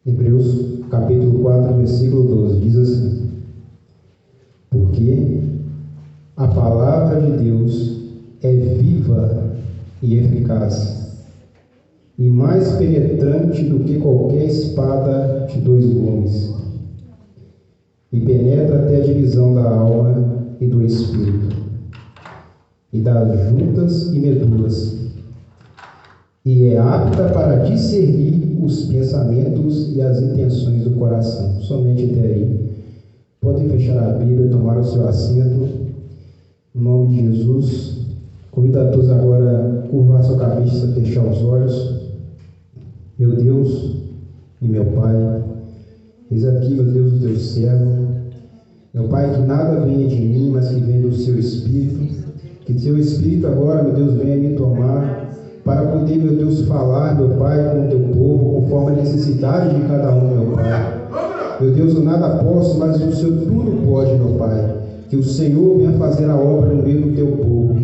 Hebreus capítulo 4, versículo 12, diz assim: porque a palavra de Deus é viva e eficaz, e mais penetrante do que qualquer espada de dois gumes, e penetra até a divisão da alma e do espírito, e das juntas e medulas, e é apta para discernir os pensamentos e as intenções do coração. Somente até aí. Podem fechar a Bíblia e tomar o seu assento. Em nome de Jesus. Convido a todos agora a curvar a sua cabeça, fechar os olhos. Meu Deus e meu Pai, eis aqui, meu Deus, o teu servo. Meu Pai, que nada venha de mim, mas que venha do seu Espírito. Que teu Espírito agora, meu Deus, venha me tomar, para poder, meu Deus, falar, meu Pai, com o teu povo, conforme a necessidade de cada um, meu Pai. Meu Deus, eu nada posso, mas o Senhor tudo pode, meu Pai. Que o Senhor venha fazer a obra no meio do teu povo.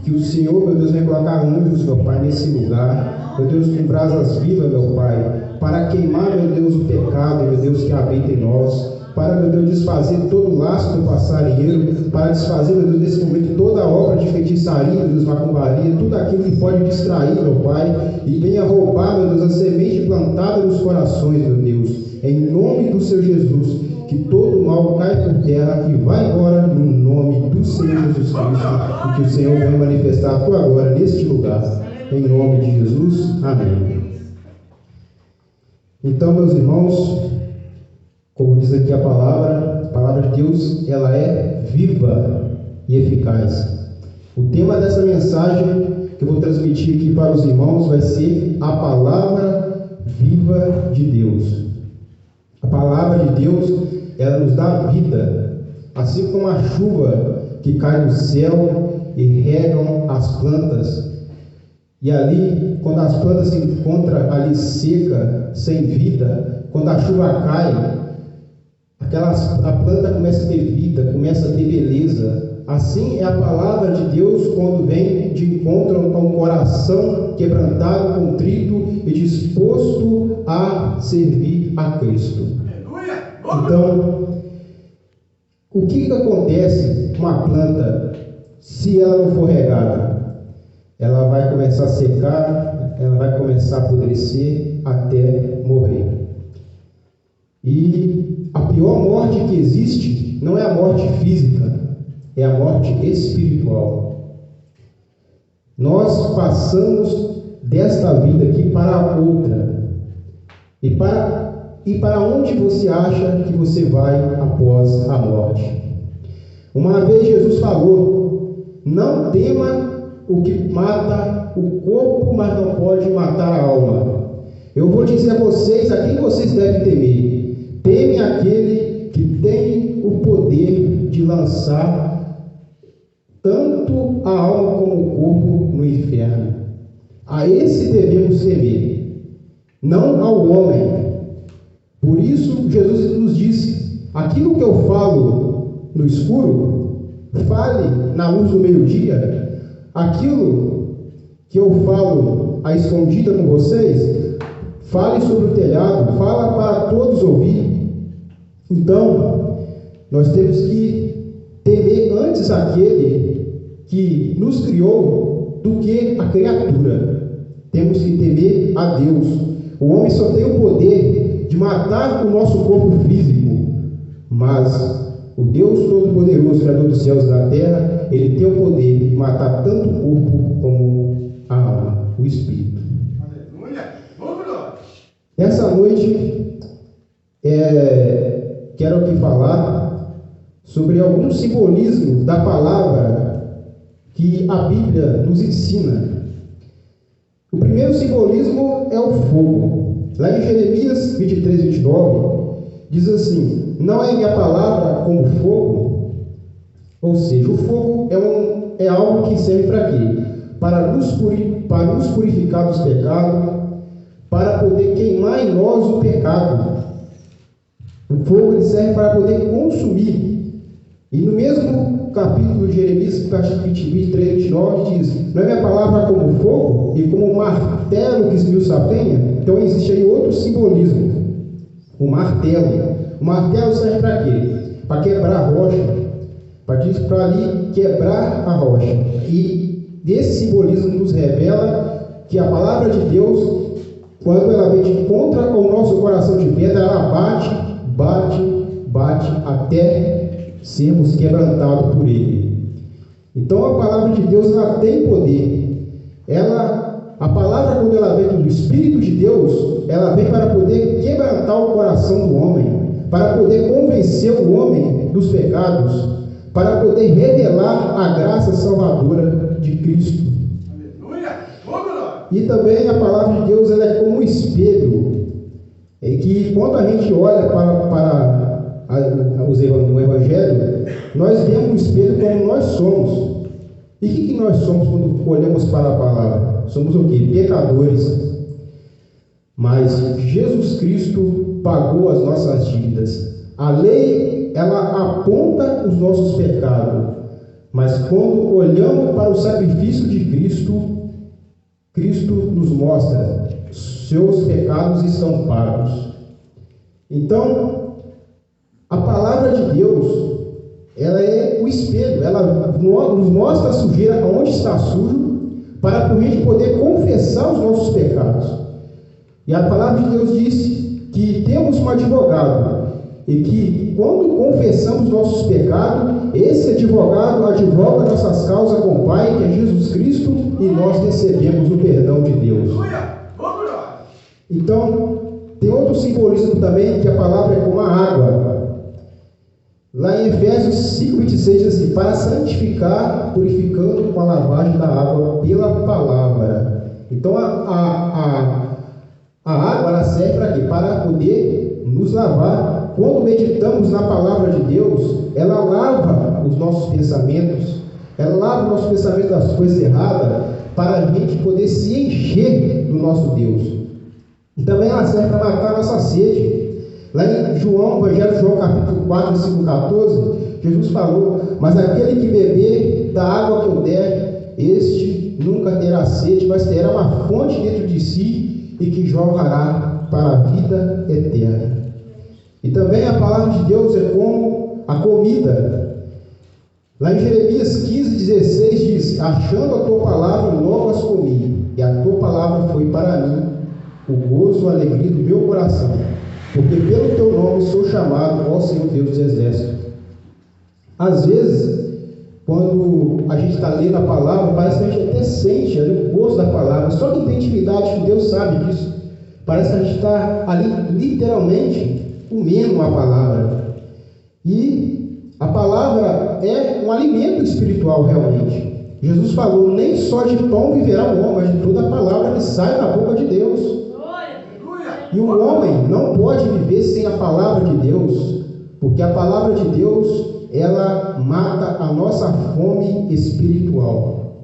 Que o Senhor, meu Deus, venha colocar anjos, meu Pai, nesse lugar. Meu Deus, com brasas vivas, meu Pai, para queimar, meu Deus, o pecado, meu Deus, que habita em nós. Para, meu Deus, desfazer todo o laço do passarinheiro, para desfazer, meu Deus, nesse momento, toda a obra de feitiçaria, meu Deus, macumbaria, tudo aquilo que pode distrair, meu Pai, e venha roubar, meu Deus, a semente plantada nos corações, meu Deus, em nome do Senhor Jesus, que todo mal cai por terra e vai embora no nome do Senhor Jesus Cristo, e que o Senhor venha manifestar a tua glória neste lugar, em nome de Jesus, amém. Então, meus irmãos, como diz aqui a palavra de Deus, ela é viva e eficaz. O tema dessa mensagem que eu vou transmitir aqui para os irmãos vai ser a palavra viva de Deus. A palavra de Deus, ela nos dá vida, assim como a chuva que cai do céu e regam as plantas. E ali, quando as plantas se encontram ali seca, sem vida, quando a chuva cai, a planta começa a ter vida, começa a ter beleza. Assim é a palavra de Deus quando vem de encontro com um coração quebrantado, contrito e disposto a servir a Cristo. Então, o que acontece com uma planta se ela não for regada? Ela vai começar a secar, ela vai começar a apodrecer até morrer. E a pior morte que existe não é a morte física, é a morte espiritual. Nós passamos desta vida aqui para a outra. E para onde você acha que você vai após a morte? Uma vez Jesus falou: não tema o que mata o corpo, mas não pode matar a alma. Eu vou dizer a vocês a quem vocês devem temer. Teme aquele que tem o poder de lançar tanto a alma como o corpo no inferno. A esse devemos temer, não ao homem. Por isso Jesus nos disse: aquilo que eu falo no escuro, fale na luz do meio-dia. Aquilo que eu falo à escondida com vocês, fale sobre o telhado, fala para todos ouvir. Então, nós temos que temer antes aquele que nos criou do que a criatura. Temos que temer a Deus. O homem só tem o poder de matar o nosso corpo físico, mas o Deus Todo-Poderoso, Criador dos céus e da terra, ele tem o poder de matar tanto o corpo como a alma, o espírito. Essa noite, quero aqui falar sobre algum simbolismo da palavra que a Bíblia nos ensina. O primeiro simbolismo é o fogo. Lá em Jeremias 23, 29, diz assim: não é minha palavra como fogo? Ou seja, o fogo é algo que serve para quê? Para nos purificar dos pecados, para poder queimar em nós o pecado. O fogo ele serve para poder consumir. E no mesmo capítulo de Jeremias, capítulo 23, 29, diz: não é minha palavra como fogo e como um martelo que esmiuça a penha? Então existe aí outro simbolismo. o martelo. O martelo serve para quê? Para quebrar a rocha, para ali quebrar a rocha. E esse simbolismo nos revela que a palavra de Deus, quando ela vem de contra ao nosso coração de pedra, ela bate até sermos quebrantados por Ele. Então a palavra de Deus, ela tem poder. A palavra, quando ela vem do Espírito de Deus, ela vem para poder quebrantar o coração do homem, para poder convencer o homem dos pecados, para poder revelar a graça salvadora de Cristo. E também a palavra de Deus, ela é como um espelho, em que quando a gente olha para o Evangelho, nós vemos o espelho como nós somos. E o que nós somos quando olhamos para a palavra? Somos o quê? Pecadores. Mas Jesus Cristo pagou as nossas dívidas. A lei, ela aponta os nossos pecados. Mas quando olhamos para o sacrifício de Cristo, Cristo nos mostra: seus pecados estão pagos. Então, a palavra de Deus, ela é o espelho, ela nos mostra a sujeira onde está sujo, para a gente poder confessar os nossos pecados. E a palavra de Deus diz que temos um advogado, e que quando confessamos nossos pecados, esse advogado advoga nossas causas com o Pai, que é Jesus Cristo, e nós recebemos o perdão de Deus. Então, tem outro simbolismo também, que a palavra é como a água. Lá em Efésios 5,26 diz assim: para santificar, purificando com a lavagem da água pela palavra. Então a água, ela serve para quê? Para poder nos lavar. Quando meditamos na palavra de Deus, ela lava os nossos pensamentos, ela lava os nossos pensamentos das coisas erradas, para a gente poder se encher do nosso Deus. E também ela serve para matar a nossa sede. Lá em João, Evangelho de João, capítulo 4, versículo 14, Jesus falou: mas aquele que beber da água que eu der, este nunca terá sede, mas terá uma fonte dentro de si, e que jorrará para a vida eterna. E também a palavra de Deus é como a comida. Lá em Jeremias 15,16 diz: achando a tua palavra, logo as comi, e a tua palavra foi para mim o gozo, a alegria do meu coração, porque pelo teu nome sou chamado, ó Senhor Deus dos exércitos. Às vezes, quando a gente está lendo a palavra, parece que a gente até sente ali o gosto da palavra. Só quem tem intimidade com Deus sabe disso. Parece que a gente está ali literalmente comendo a palavra. E a palavra é um alimento espiritual realmente. Jesus falou: nem só de pão viverá o homem, mas de toda a palavra que sai da boca de Deus. E o homem não pode viver sem a palavra de Deus, porque a palavra de Deus, ela mata a nossa fome espiritual.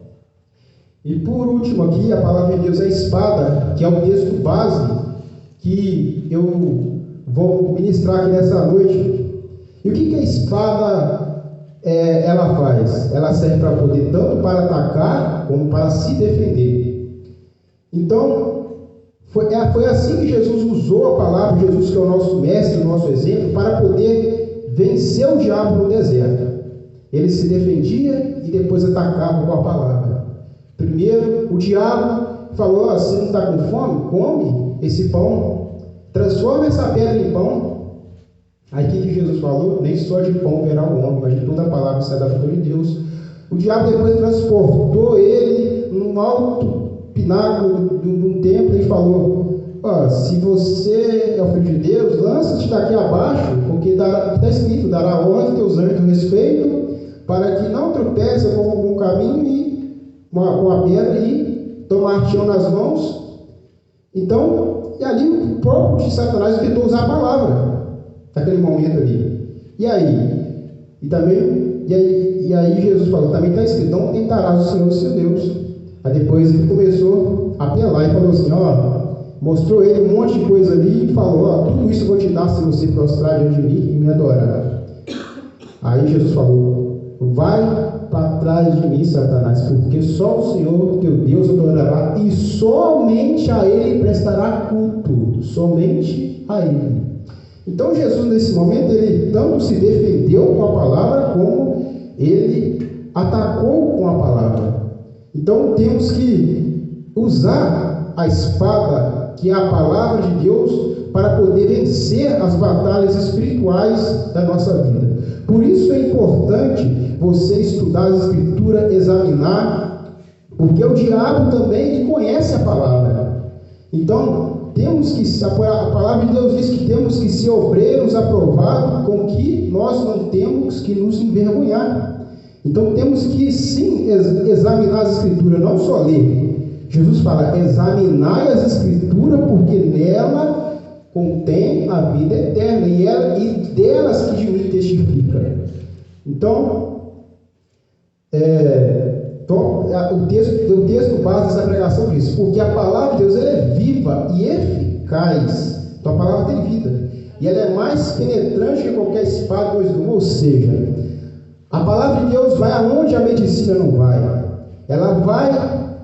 E por último aqui, a palavra de Deus é a espada, que é o texto base que eu vou ministrar aqui nessa noite. E o que a espada ela faz? Ela serve para poder tanto para atacar como para se defender. Então, foi assim que Jesus usou a palavra, Jesus que é o nosso mestre, o nosso exemplo, para poder vencer o diabo no deserto. Ele se defendia e depois atacava com a palavra. Primeiro, o diabo falou: você não está com fome? Come esse pão, transforma essa pedra em pão. Aí o que Jesus falou? Nem só de pão verá o homem, mas de toda a palavra que sai da boca de Deus. O diabo depois transportou ele num alto pináculo de um templo e falou: se você é o filho de Deus, lança-te daqui abaixo, porque está escrito: dará ordem aos teus anjos do respeito, para que não tropece com algum caminho e com a pedra e tomar-te nas mãos. Então, e ali o próprio de Satanás tentou usar a palavra naquele momento ali. E aí Jesus falou: também está escrito: não tentarás o Senhor, seu Deus. Aí depois ele começou a apelar e falou assim: mostrou ele um monte de coisa ali e falou: tudo isso eu vou te dar se você prostrar diante de mim e me adorar. Aí Jesus falou: vai para trás de mim, Satanás, porque só o Senhor teu Deus adorará, e somente a Ele prestará culto, somente a Ele. Então Jesus, nesse momento, ele tanto se defendeu com a palavra, como ele atacou com a palavra. Então temos que usar a espada, que é a palavra de Deus, para poder vencer as batalhas espirituais da nossa vida. Por isso é importante você estudar as Escrituras, examinar, porque o diabo também ele conhece a palavra. Então, temos que, a palavra de Deus diz que temos que ser obreiros aprovados, com que nós não temos que nos envergonhar. Então, temos que sim examinar as Escrituras, não só ler. Jesus fala: examinai as Escrituras, porque nela contém a vida eterna, e delas que de mim testifica. Então, o texto base dessa pregação diz: porque a palavra de Deus ela é viva e eficaz. Então a palavra tem vida, e ela é mais penetrante que qualquer espada de dois gumes. Ou seja, a palavra de Deus vai aonde a medicina não vai. Ela vai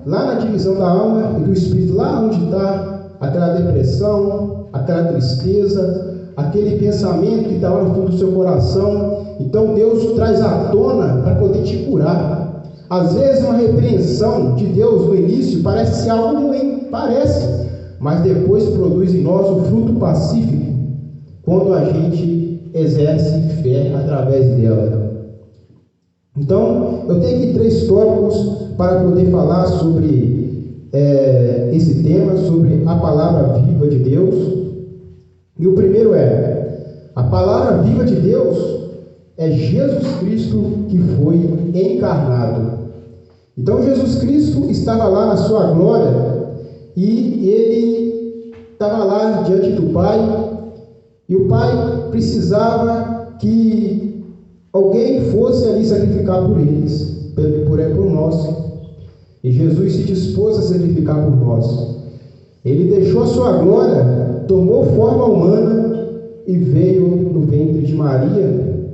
lá na divisão da alma e do espírito, lá onde está aquela depressão, aquela tristeza, aquele pensamento que está lá no fundo do seu coração. Então Deus traz à tona para poder te curar. Às vezes uma repreensão de Deus no início parece ser algo ruim, parece, mas depois produz em nós o fruto pacífico, quando a gente exerce fé através dela. Então, eu tenho aqui 3 tópicos para poder falar sobre esse tema, sobre a palavra viva de Deus. E o primeiro a palavra viva de Deus é Jesus Cristo que foi encarnado. Então Jesus Cristo estava lá na sua glória, e ele estava lá diante do Pai, e o Pai precisava que alguém fosse ali sacrificar por eles, por nós. E Jesus se dispôs a sacrificar por nós. Ele deixou a sua glória, tomou forma humana e veio no ventre de Maria,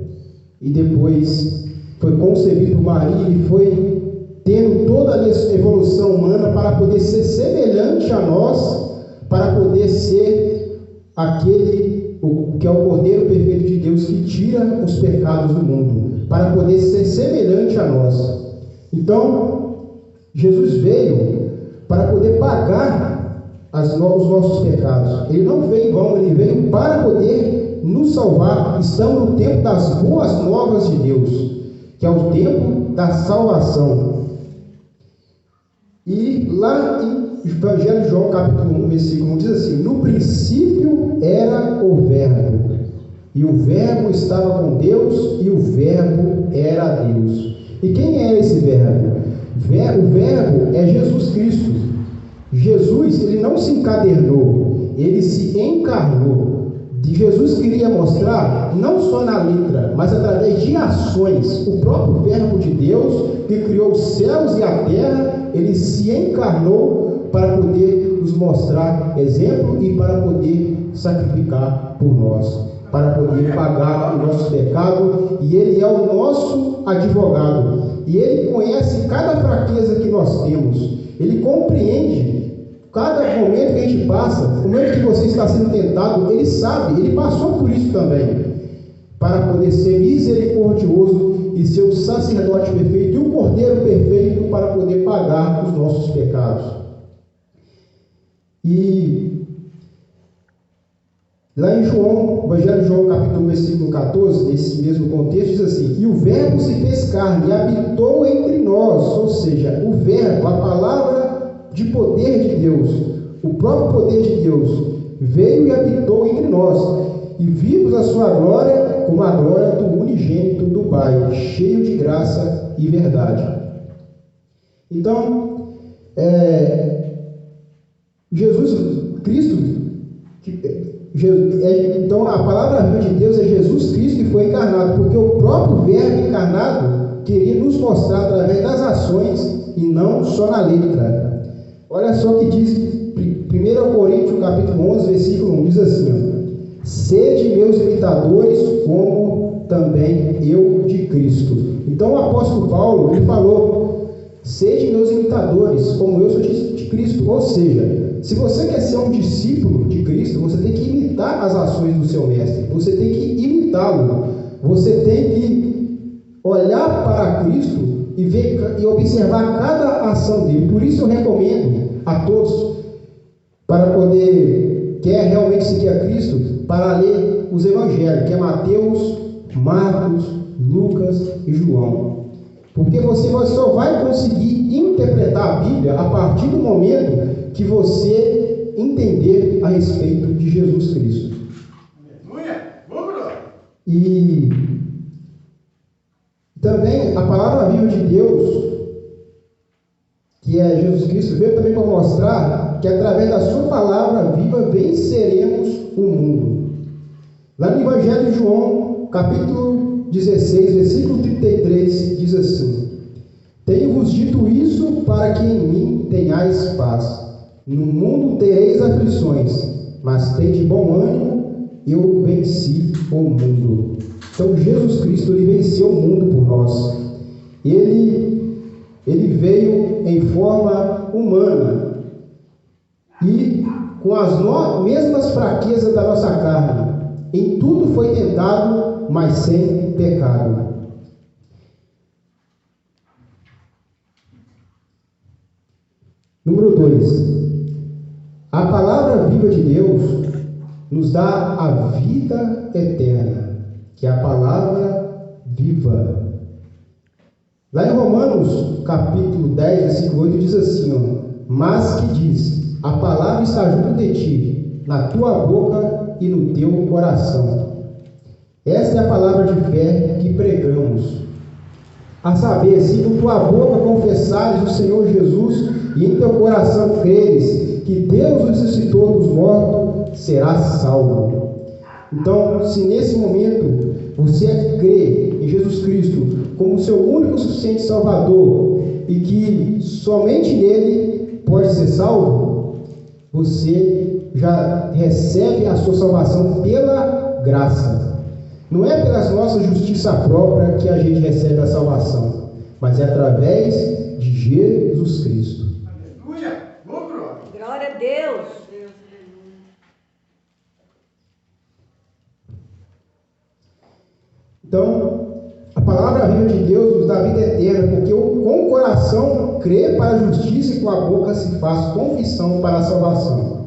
e depois foi concebido por Maria e foi tendo toda a evolução humana para poder ser semelhante a nós, para poder ser aquele que é o Cordeiro perfeito de Deus que tira os pecados do mundo, para poder ser semelhante a nós. Então, Jesus veio para poder pagar os nossos pecados. Ele não veio em vão, ele veio para poder nos salvar. Estamos no tempo das boas novas de Deus, que é o tempo da salvação. E lá em Evangelho de João, capítulo 1, versículo 1, diz assim: no princípio era o Verbo, e o Verbo estava com Deus, e o Verbo era Deus. E quem é esse Verbo? O Verbo é Jesus Cristo. Jesus, ele não se encadernou, ele se encarnou. Jesus queria mostrar, não só na letra, mas através de ações, o próprio Verbo de Deus, que criou os céus e a terra, ele se encarnou para poder nos mostrar exemplo e para poder sacrificar por nós, para poder pagar o nosso pecado, e ele é o nosso advogado, e ele conhece cada fraqueza que nós temos, ele compreende cada momento que a gente passa, o momento que você está sendo tentado, ele sabe, ele passou por isso também, para poder ser misericordioso e ser o sacerdote perfeito e o cordeiro perfeito para poder pagar os nossos pecados. E lá em João, Evangelho de João, capítulo 1, versículo 14, nesse mesmo contexto, diz assim: e o Verbo se fez carne e habitou entre nós, ou seja, o Verbo, a palavra de poder de Deus, o próprio poder de Deus, veio e habitou entre nós, e vimos a sua glória como a glória do unigênito do Pai, cheio de graça e verdade. Então, Jesus Cristo, então a palavra de Deus é Jesus Cristo que foi encarnado, porque o próprio Verbo encarnado queria nos mostrar através das ações e não só na letra. Olha só o que diz 1 Coríntios capítulo 11, versículo 1, diz assim: ó, sede meus imitadores, como também eu de Cristo. Então o apóstolo Paulo, ele falou: sede meus imitadores, como eu sou de Cristo. Ou seja, se você quer ser um discípulo de Cristo, você tem que imitar as ações do seu mestre, você tem que imitá-lo, você tem que olhar para Cristo e ver e observar cada ação dele. Por isso eu recomendo a todos, para poder, quer realmente seguir a Cristo, para ler os evangelhos, que é Mateus, Marcos, Lucas e João. Porque você só vai conseguir interpretar a Bíblia a partir do momento que você entender a respeito de Jesus Cristo. E também a palavra viva de Deus, que é Jesus Cristo, veio também para mostrar que através da sua palavra viva venceremos o mundo. Lá no Evangelho de João, capítulo 16, versículo 33, diz assim: tenho-vos dito isso para que em mim tenhais paz. No mundo tereis aflições, mas tende bom ânimo, eu venci o mundo. Então Jesus Cristo, ele venceu o mundo por nós. Ele veio em forma humana e com as mesmas fraquezas da nossa carne. Em tudo foi tentado, mas sem pecado. Número 2. A palavra viva de Deus nos dá a vida eterna, que é a palavra viva. Lá em Romanos, capítulo 10, versículo 8, diz assim, mas que diz, a palavra está junto de ti, na tua boca e no teu coração. Esta é a palavra de fé que pregamos. A saber, se com tua boca confessares o Senhor Jesus e em teu coração creres que Deus o ressuscitou dos mortos, serás salvo. Então, se nesse momento você crê em Jesus Cristo como seu único e suficiente Salvador e que somente nele pode ser salvo, você já recebe a sua salvação pela graça. Não é pela nossa justiça própria que a gente recebe a salvação, mas é através de Jesus Cristo. Aleluia! Glória a Deus! Então, a palavra viva de Deus nos dá vida eterna, porque com o coração crê para a justiça e com a boca se faz confissão para a salvação.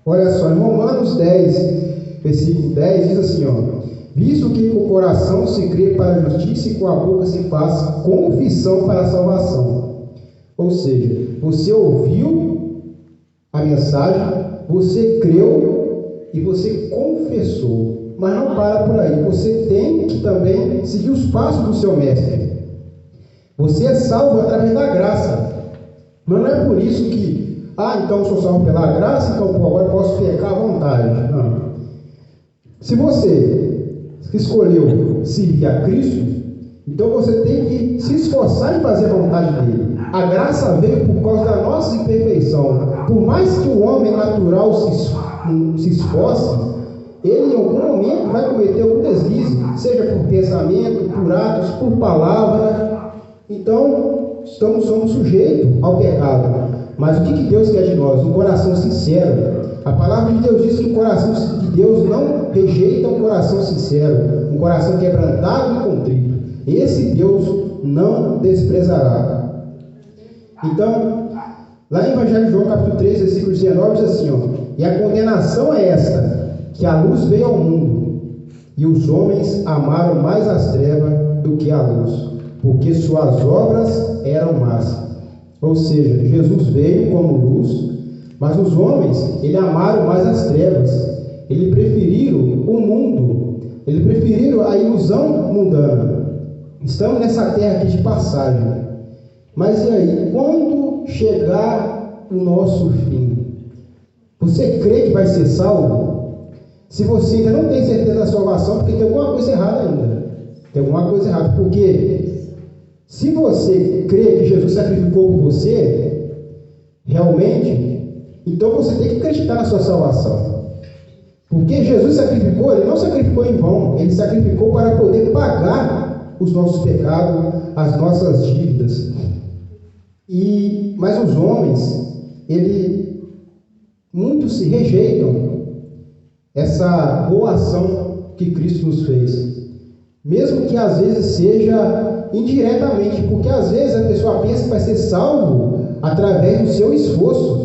Olha só, em Romanos 10, versículo 10, diz assim, visto que com o coração se crê para a justiça e com a boca se faz confissão para a salvação. Ou seja, você ouviu a mensagem, você creu e você confessou. Mas não para por aí, você tem que também seguir os passos do seu mestre. Você é salvo através da graça. Mas não é por isso que, então eu sou salvo pela graça, então agora posso pecar à vontade. Não. Se você escolheu seguir a Cristo, então você tem que se esforçar em fazer a vontade dele. A graça veio por causa da nossa imperfeição. Por mais que o homem natural se esforce, ele em algum momento vai cometer algum deslize, seja por pensamento, por atos, por palavra. Então, somos sujeitos ao pecado. Mas o que Deus quer de nós? Um coração sincero. A palavra de Deus diz que o coração de Deus não rejeita um coração sincero, um coração quebrantado e contrito. Esse Deus não desprezará. Então, lá em Evangelho de João, capítulo 3, versículo 19, diz assim, e a condenação é esta, que a luz veio ao mundo, e os homens amaram mais as trevas do que a luz, porque suas obras eram más. Ou seja, Jesus veio como luz, mas os homens, amaram mais as trevas. Eles preferiram o mundo, eles preferiram a ilusão mundana. Estamos nessa terra aqui de passagem. Mas e aí, quando chegar o nosso fim, você crê que vai ser salvo? Se você ainda não tem certeza da salvação, porque tem alguma coisa errada ainda. Tem alguma coisa errada, porque se você crê que Jesus sacrificou por você, realmente, então você tem que acreditar na sua salvação. Porque Jesus sacrificou, ele não sacrificou em vão, ele sacrificou para poder pagar os nossos pecados, as nossas dívidas. Mas os homens, muitos rejeitam essa boa ação que Cristo nos fez, mesmo que às vezes seja indiretamente, porque às vezes a pessoa pensa que vai ser salvo através do seu esforço.